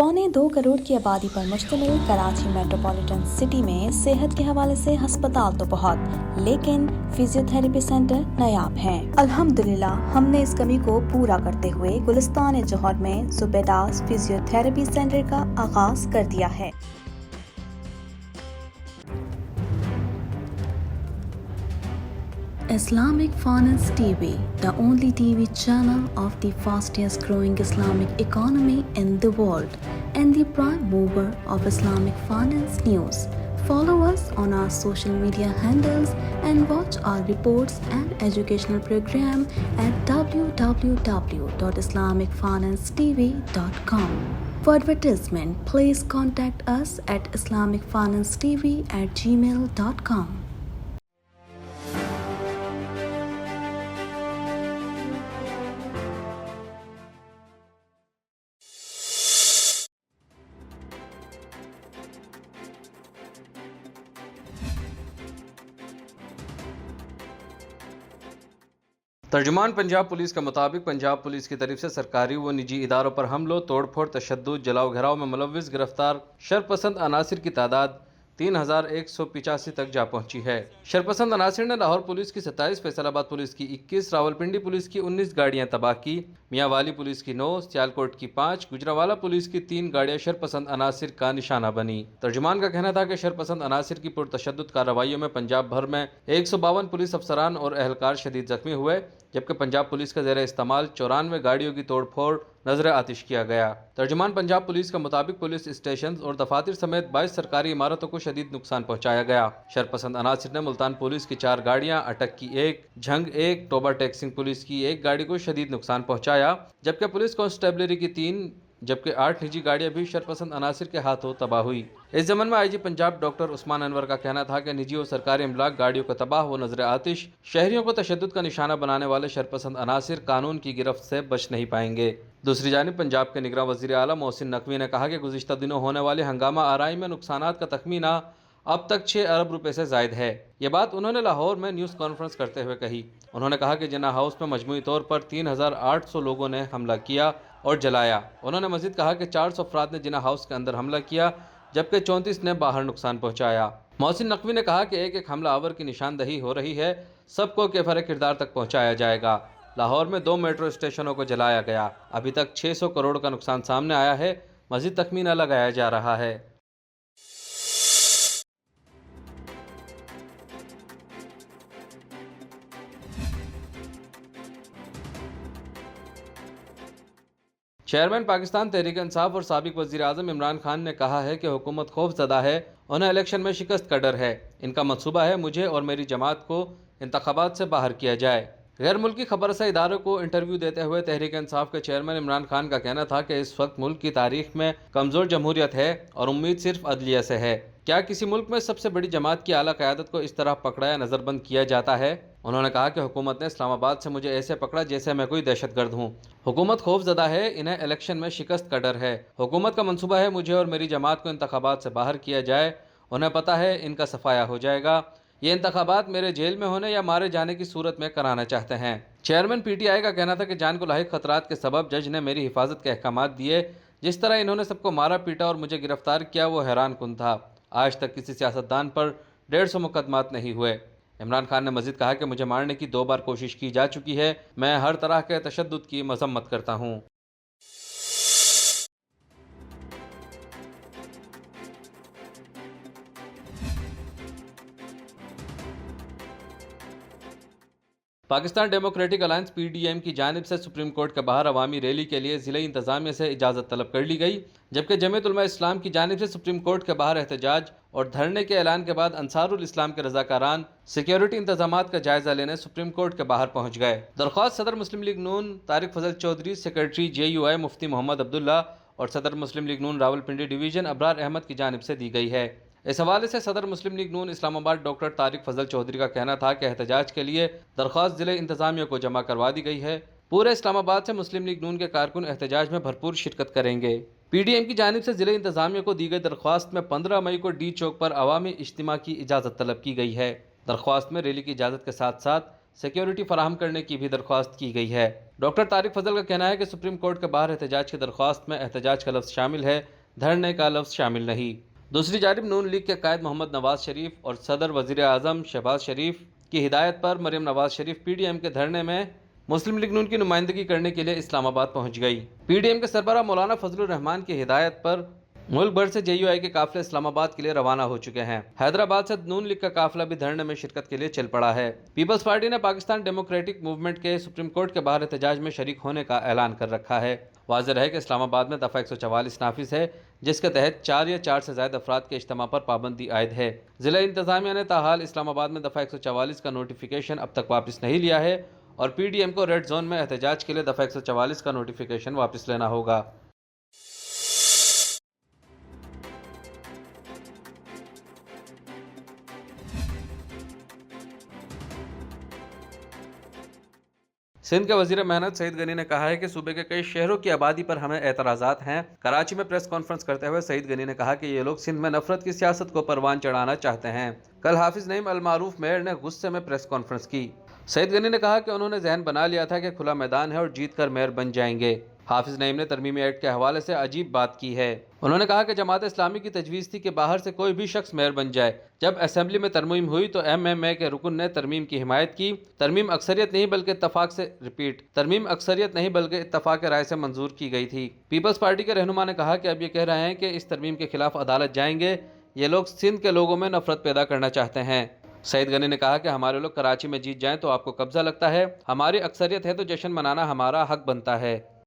2.25 करोड़ की आबादी पर मुश्तमिल कराची मेट्रोपॉलिटन सिटी में सेहत के हवाले से हस्पताल तो बहुत, लेकिन फिजियोथेरेपी सेंटर नायाब हैं। अल्हम्दुलिल्लाह हमने इस कमी को पूरा करते हुए गुलिस्तान जौहर में ज़ुबैदास फिजियोथेरेपी सेंटर का आगाज कर दिया है। Islamic Finance TV, the only TV channel of the fastest growing Islamic economy in the world and the prime mover of Islamic finance news. Follow us on our social media handles and watch our reports and educational program at www.islamicfinancetv.com. For advertisement, please contact us at islamicfinancetv@gmail.com. तर्जुमान Punjab police के मुताबिक Punjab police की तरफ से सरकारी व निजी इदारों पर हमलों, तोड़फोड़, तशद्दुद, जलाओ घराव में मुलव्विस गिरफ्तार शरपसंद अनासिर की तादाद 3185 तक जा पहुंची है। शरपसंद अनासिर ने लाहौर पुलिस की 27, फैसलाबाद पुलिस की 21, रावलपिंडी पुलिस की 19 गाड़ियां तबाह की, मियांवाली पुलिस की 9, सियालकोट की 5, गुजरावाला पुलिस की 3 गाड़ियां शरपसंद अनासिर का निशाना बनी। तर्जुमान का कहना था कि शरपसंद अनासिर की पुरतशद्दुद कार्रवाइयों में पंजाब भर में 152 पुलिस अफसरान और एहलकार शदीद जख्मी हुए, जबकि पंजाब पुलिस के ज़ेरे इस्तेमाल 94 गाड़ियों की तोड़फोड़ नजर आतिश किया गया। तर्जुमान पंजाब पुलिस के मुताबिक पुलिस स्टेशन और दफातर समेत 22 सरकारी इमारतों को शदीद नुकसान पहुंचाया गया। शरपसंद अनासिर ने मुल्तान पुलिस की 4 गाड़ियां, अटक की 1, झंग 1, टोबा टैक्सिंग पुलिस की 1 गाड़ी को शदीद नुकसान पहुंचाया, जबकि पुलिस कांस्टेबलरी की 3 जबकि 8 निजी गाड़ियां भी शरपसंद अनासिर के हाथों तबाह हुई। इस जमन में आईजी पंजाब डॉक्टर उस्मान अनवर का कहना था कि निजी और सरकारी इमलाक गाड़ियों को तबाह व नजर आतिश, शहरियों को तशद्दुद का निशाना बनाने वाले शरपसंद अनासिर कानून की गिरफ्त से बच नहीं पाएंगे। दूसरी जानिब पंजाब के निगरान वज़ीर आला मोहसिन नकवी ने कहा कि गुज़िश्ता दिनों होने वाले हंगामा आराई में नुकसानात का तखमीना अब तक 6 अरब रुपए से जायद है। ये बात उन्होंने लाहौर में न्यूज़ कॉन्फ्रेंस करते हुए कही। उन्होंने कहा कि जिन्ना हाउस में मजमूई तौर पर 3800 लोगों ने हमला किया और जलाया। उन्होंने मजीद कहा कि 400 अफराद ने जिन्ना हाउस के अंदर हमला किया, जबकि 34 ने बाहर नुकसान पहुंचाया। मोहसिन नकवी ने कहा कि एक एक हमला आवर की निशानदही हो रही है, सबको केफर किरदार तक पहुंचाया जाएगा। लाहौर में 2 मेट्रो स्टेशनों को जलाया गया। अभी तक 600 करोड़ का नुकसान सामने आया है, मजीद तखमीना लगाया जा रहा है। चेयरमैन पाकिस्तान तहरीक इंसाफ और साबिक वज़ीर आज़म इमरान खान ने कहा है कि हुकूमत खौफज़दा है, उन्हें इलेक्शन में शिकस्त का डर है। इनका मंसूबा है मुझे और मेरी जमात को इंतखाबात से बाहर किया जाए। गैर मुल्की खबरसा इदारों को इंटरव्यू देते हुए तहरीक इंसाफ के चेयरमैन इमरान खान का कहना था कि इस वक्त मुल्क की तारीख में कमज़ोर जमहूरियत है और उम्मीद सिर्फ अदलिया से है। क्या किसी मुल्क में सबसे बड़ी जमात की आला क़यादत को इस तरह पकड़ा या नज़रबंद किया जाता है? उन्होंने कहा कि हुकूमत ने इस्लामाबाद से मुझे ऐसे पकड़ा जैसे मैं कोई दहशतगर्द हूँ। हुकूमत खौफज़दा है, इन्हें इलेक्शन में शिकस्त का डर है। हुकूमत का मंसूबा है मुझे और मेरी जमात को इंतखाबात से बाहर किया जाए। उन्हें पता है इनका सफाया हो जाएगा। ये इंतखाबात मेरे जेल में होने या मारे जाने की सूरत में कराना चाहते हैं। चेयरमैन PTI का कहना था कि जान को लाहिक खतरात के सबब जज ने मेरी हिफाजत के अहकामात दिए। जिस तरह इन्होंने सबको मारा पीटा और मुझे गिरफ्तार किया वो हैरान कुन था। आज तक किसी सियासतदान पर 150 मुकदमात नहीं हुए। इमरान खान ने मजीद कहा कि मुझे मारने की 2 बार कोशिश की जा चुकी है। मैं हर तरह के तशद्दुद की मजम्मत करता हूँ। पाकिस्तान डेमोक्रेटिक अलायंस PDM की जानिब से सुप्रीम कोर्ट के बाहर अवामी रैली के लिए ज़िले इंतज़ामिया से इजाज़त तलब कर ली गई, जबकि जमीयत उलमा इस्लाम की जानिब से सुप्रीम कोर्ट के बाहर एहतजाज और धरने के ऐलान के बाद अंसारुल इस्लाम के रज़ाकारान सिक्योरिटी इंतजामात का जायजा लेने सुप्रीम कोर्ट के बाहर पहुँच गए। दरख्वास्त सदर मुस्लिम लीग नून तारिक फजल चौधरी, सेक्रेटरी JUI मुफ्ती मोहम्मद अब्दुल्ला और सदर मुस्लिम लीग नून रावलपिंडी डिवीज़न अबरार अहमद की जानिब से दी गई है। इस हवाले से सदर मुस्लिम लीग नून इस्लामाबाद डॉक्टर तारिक फजल चौधरी का कहना था कि एहतजाज के लिए दरख्वास्त ज़िले इंतज़ामिया को जमा करवा दी गई है। पूरे इस्लामाबाद से मुस्लिम लीग नून के कारकुन एहतजाज में भरपूर शिरकत करेंगे। PDM की जानिब से ज़िले इंतज़ामिया को दी गई दरख्वास्त में 15 मई को D चौक पर अवामी इज्तिमा की इजाज़त तलब की गई है। दरख्वास्त में रैली की इजाज़त के साथ साथ सिक्योरिटी फराहम करने की भी दरख्वास्त की गई है। डॉक्टर तारिक फजल का कहना है कि सुप्रीम कोर्ट के बाहर एहतजाज की दरख्वास्त में एहतजाज का लफ्ज़ शामिल है, धरने का लफ्ज़ शामिल नहीं। दूसरी जानिब नून लीग के कायद मोहम्मद नवाज शरीफ और सदर वज़ीर आज़म शहबाज शरीफ की हिदायत पर मरियम नवाज शरीफ पीडीएम के धरने में मुस्लिम लीग नून की नुमाइंदगी करने के लिए इस्लामाबाद पहुंच गई। पीडीएम के सरबराह मौलाना फजलुर रहमान की हिदायत पर मुल्क भर से जेयूआई के काफिले इस्लामाबाद के लिए रवाना हो चुके हैं। हैदराबाद से नून लीग का काफिला भी धरने में शिरकत के लिए चल पड़ा है। पीपल्स पार्टी ने पाकिस्तान डेमोक्रेटिक मूवमेंट के सुप्रीम कोर्ट के बाहर एहतजाज में शरीक होने का ऐलान कर रखा है। वाज़ेह है कि इस्लामाबाद में दफ़ा 144 नाफिज है, जिसके तहत 4 या 4 से ज़्यादा अफराद के इज्तिमा पर पाबंदी आयद है। ज़िला इंतज़ामिया ने ताहाल इस्लामाबाद में दफ़ा 144 का नोटिफिकेशन अब तक वापस नहीं लिया है और पीडीएम को रेड जोन में एहतजाज के लिए दफ़ा 144 का नोटिफिकेशन वापस लेना होगा। सिंध के वज़ीर मेहनत सईद गनी ने कहा है कि सूबे के कई शहरों की आबादी पर हमें एतराज़ात हैं। कराची में प्रेस कॉन्फ्रेंस करते हुए सईद गनी ने कहा कि ये लोग सिंध में नफरत की सियासत को परवान चढ़ाना चाहते हैं। कल हाफिज नईम अल मारूफ मेयर ने गुस्से में प्रेस कॉन्फ्रेंस की। सईद गनी ने कहा कि उन्होंने जहन बना लिया था कि खुला मैदान है और जीत कर मेयर बन जाएंगे। हाफिज नईम ने तरमीमी एक्ट के हवाले से अजीब बात की है। उन्होंने कहा कि जमात इस्लामी की तजवीज़ थी कि बाहर से कोई भी शख्स मेयर बन जाए। जब असेंबली में तरमीम हुई तो MMA के रुकन ने तरमीम की हिमायत की। तरमीम अक्सरियत नहीं बल्कि इत्तफाक से तरमीम अक्सरियत नहीं बल्कि इत्तफाक राय से मंजूर की गई थी। पीपल्स पार्टी के रहनुमा ने कहा कि अब ये कह रहे हैं कि इस तरमीम के खिलाफ अदालत जाएंगे। ये लोग सिंध के लोगों में नफरत पैदा करना चाहते हैं। सईद गनी ने कहा कि हमारे लोग कराची में जीत जाएं तो आपको कब्जा लगता है, हमारी अक्सरियत है तो जश्न मनाना हमारा हक बनता है।